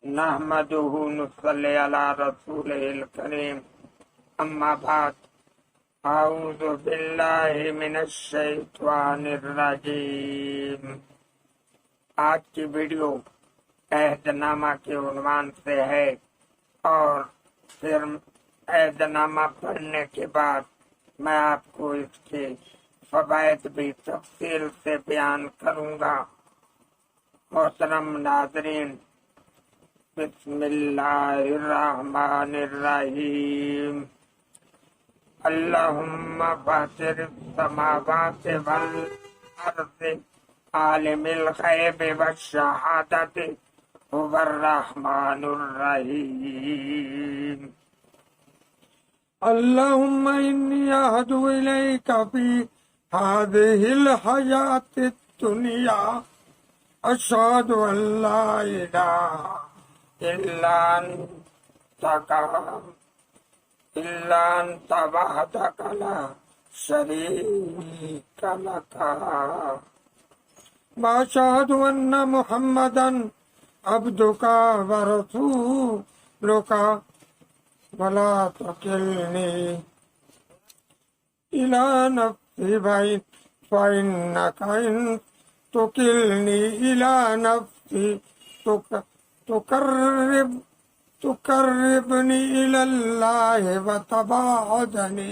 نحمده نصلي على رسوله الكريم اما بعد اعوذ باللہ من الشیطان الرجیم۔ آج کی ویڈیو عہد نامہ کے عنوان سے ہے اور پھر عہد نامہ پڑھنے کے بعد میں آپ کو اس کے فوائد بھی تفصیل سے بیان کروں گا۔ محترم ناظرین، بسم اللہ الرحمن الرحیم۔ اللہم فاطر السماوات والارض عالم الغیب والشہادۃ هو الرحمن الرحیم۔ اللہم انی اعہد الیک فی هذه الحیاۃ الدنیا اشہد ان لا الہ الا انت وحدک لا شریک لک واشہد ان محمدا عبدک ورسولک ولا تکلنی الی نفسی فإنک ان تکلنی الی نفسی تقربنی الی اللہ وتباعدنی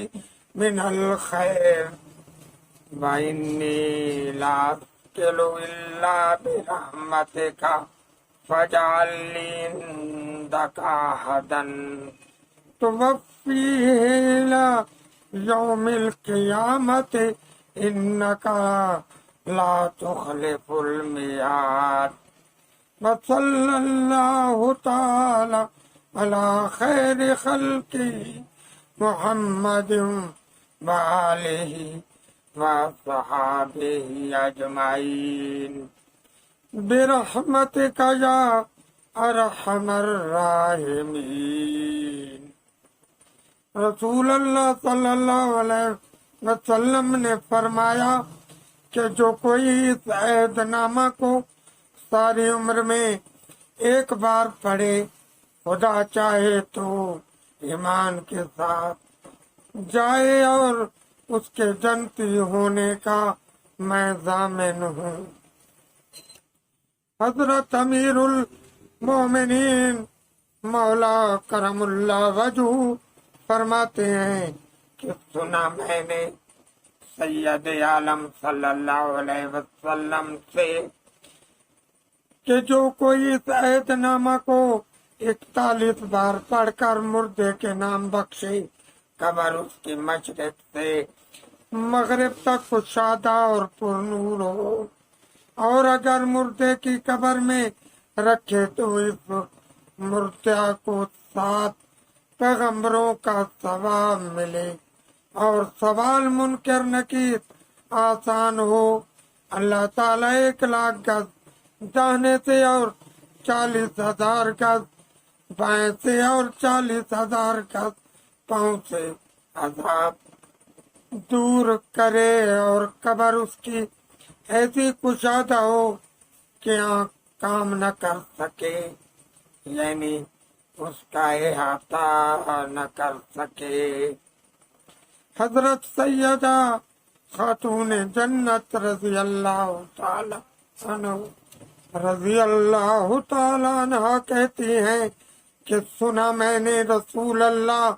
من الخیر وإنی لا أسأل إلا برحمتک فاجعل لي عندك عهدا توفيه إلى يوم القيامة إنك لا تخلف الميعاد وصلى الله تعالى على خير خلقه محمد وآله وصحابه أجمعين برحمتك يا ارحم الراحمین۔ رسول اللہ صلی اللہ علیہ وسلم نے فرمایا کہ جو کوئی اس عہد نامہ کو ساری عمر میں ایک بار پڑھے، خدا چاہے تو ایمان کے ساتھ جائے اور اس کے جنتی ہونے کا میں ضامن ہوں۔ حضرت امیر المومنین مولا کرم اللہ وجہ فرماتے ہیں کہ سنا میں نے سید عالم صلی اللہ علیہ وسلم سے کہ جو کوئی اس عہد نامہ کو 41 بار پڑھ کر مردے کے نام بخشے، قبر اس کی مشرق سے مغرب تک کشادہ اور پرنور ہو، اور اگر مردے کی قبر میں رکھے تو اس مردہ کو 7 پیغمبروں کا ثواب ملے، اور سوال منکر نکیر آسان ہو۔ اللہ تعالیٰ 1,00,000 گز داہنے سے اور 40,000 گز بائیں سے اور 40,000 گز پاؤں سے عذاب دور کرے، اور قبر اس کی ایسی کشادہ ہو کہ آنکھ کام نہ کر سکے، یعنی اس کا احاطہ نہ کر سکے۔ حضرت سیدہ خاتون جنت رضی اللہ تعالی عنہ کہتی ہیں کہ سنا میں نے رسول اللہ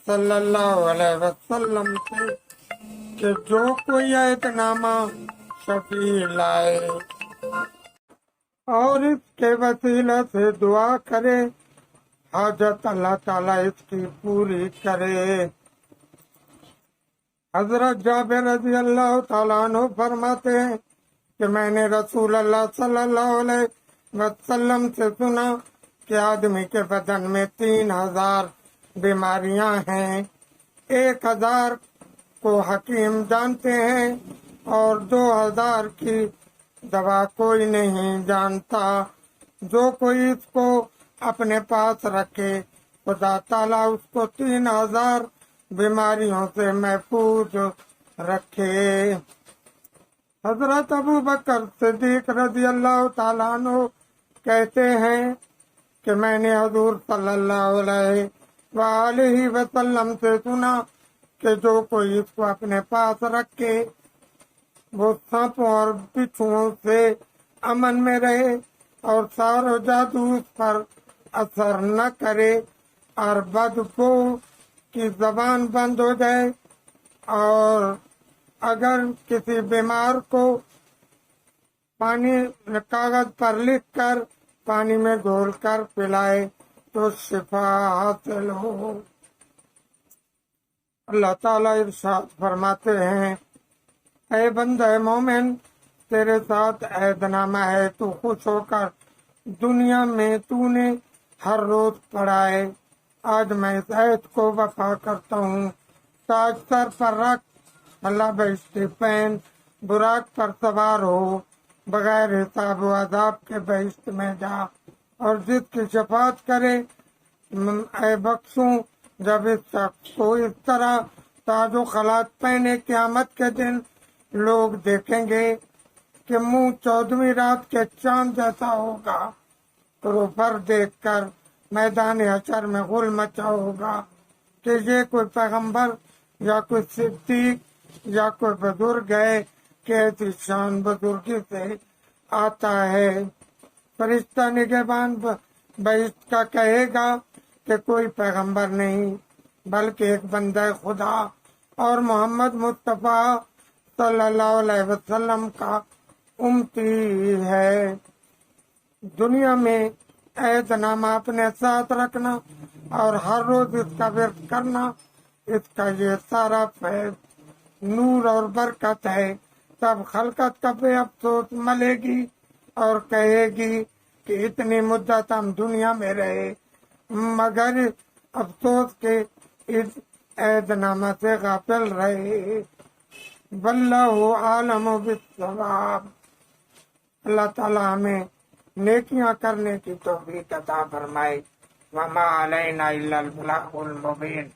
صلی اللہ علیہ وسلم سے کہ جو کوئی عہد نامہ شفیع لائے اور اس کے وسیلہ سے دعا کرے، حاجت اللہ تعالیٰ اس کی پوری کرے۔ حضرت جابر رضی اللہ تعالیٰ عنہ فرماتے ہیں کہ میں نے رسول اللہ صلی اللہ علیہ وسلم سے سنا کہ آدمی کے بدن میں 3,000 بیماریاں ہیں، 1,000 کو حکیم جانتے ہیں اور 2,000 کی دوا کوئی نہیں جانتا۔ جو کوئی اس کو اپنے پاس رکھے، خدا تعالیٰ اس کو 3,000 بیماریوں سے محفوظ رکھے۔ حضرت ابو بکر صدیق رضی اللہ تعالیٰ عنہ کہتے ہیں کہ میں نے حضور صلی اللہ علیہ وآلہ وسلم سے سنا کہ جو کوئی اس کو اپنے پاس رکھے وہ سانپوں اور بچھوؤں سے امن میں رہے اور سار و جادو اس پر اثر نہ کرے اور بدبو کی زبان بند ہو جائے، اور اگر کسی بیمار کو پانی کاغذ پر لکھ کر پانی میں گھول کر پلائے تو شفا حاصل ہو۔ اللہ تعالیٰ ارشاد فرماتے ہیں، اے بندہ مومن تیرے ساتھ عہد نامہ ہے، تو خوش ہو کر دنیا میں تو نے ہر روز پڑھا ہے، آج میں اس عہد کو وفا کرتا ہوں۔ تاج سر پر رکھ، اللہ بہشتی پہن، براق پر سوار ہو، بغیر حساب و عذاب کے بہشت میں جا، اور جس کی شفاعت کرے اے بخشوں۔ جب اس شخص کو اس طرح تاج و خلعت پہنے قیامت کے دن لوگ دیکھیں گے کہ منہ 14ویں رات کے چاند جیسا ہوگا، تو وہ پر دیکھ کر میدان حشر میں غل مچا ہوگا کہ یہ کوئی پیغمبر یا کوئی صدیق یا کوئی بزرگ ہے کہ ایسی شان بزرگی سے آتا ہے۔ فرشتہ نگہبان بہشت کا کہے گا کہ کوئی پیغمبر نہیں بلکہ ایک بندہ خدا اور محمد مصطفیٰ صلی اللہ علیہ وسلم کا امتی ہے۔ دنیا میں عہد نامہ اپنے ساتھ رکھنا اور ہر روز اس کا ورد کرنا، اس کا یہ سارا فیض نور اور برکت ہے۔ تب خلقت کا بے افسوس ملے گی اور کہے گی کہ اتنی مدت ہم دنیا میں رہے مگر افسوس کے اس عہد نامہ سے غافل رہے۔ واللہ عالم بالصواب۔ اللہ تعالیٰ ہمیں نیکیاں کرنے کی توفیق عطا فرمائے۔ وما علینا الا البلاغ المبین۔